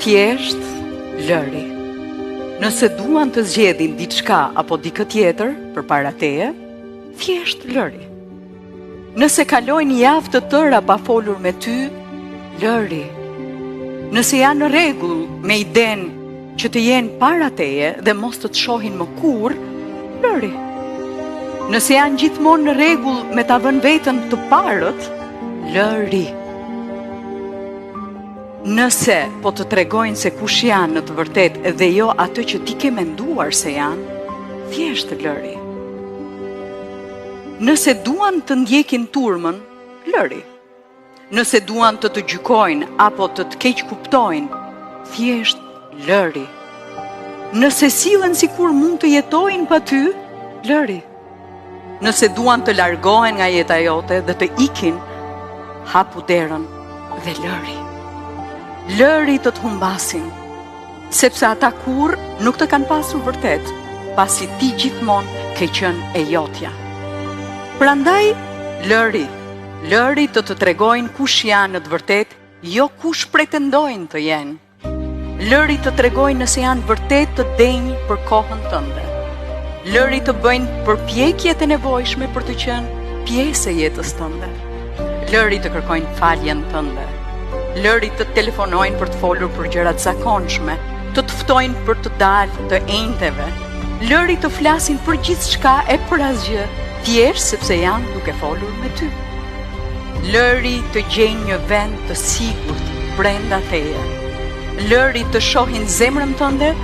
Thjesht lëri. Nëse duan të zgjedhin diçka apo dikë tjetër përpara teje, thjesht lëri. Nëse kalojnë javë të tëra pa folur me ty, lëri. Nëse janë në rregull me idenë që të jenë para teje dhe mos të shohin më kurrë, lëri. Nëse janë gjithmonë në rregull me ta vënë veten të parët, lëri. Nëse po të tregojnë se kush janë në të vërtet dhe jo atë që ti ke menduar se janë, thjesht lëri. Nëse duan të ndjekin turmën, lëri. Nëse duan të të gjykojnë apo të të keq kuptojnë, thjesht lëri. Nëse sillen sikur mund të jetojnë pa ty, lëri. Nëse duan të largohen nga jeta jote dhe të ikin, hapu derën dhe lëri. Lëri të të humbasin, sepse ata kur nuk të kanë pasur vërtet, pasi ti gjithmonë ke qenë e jotja. Prandaj, lëri të të tregojnë kush janë në të vërtet, jo kush pretendojnë të jenë. Lëri të tregojnë nëse janë vërtet të denjë për kohën tënde. Lëri të bëjnë përpjekjet e nevojshme për të qenë pjesë e jetës tënde. Lëri të kërkojnë faljen tënde. Lëri të telefonojnë për të folur për gjërat zakonshme, të të ftojnë për të dalë të enjteve. Lëri të flasin për gjithçka e për asgjë, thjesht sepse janë duke folur me ty. Lëri të gjejnë një vend të sigurt brenda teje. Lëri të shohin zemrën tënde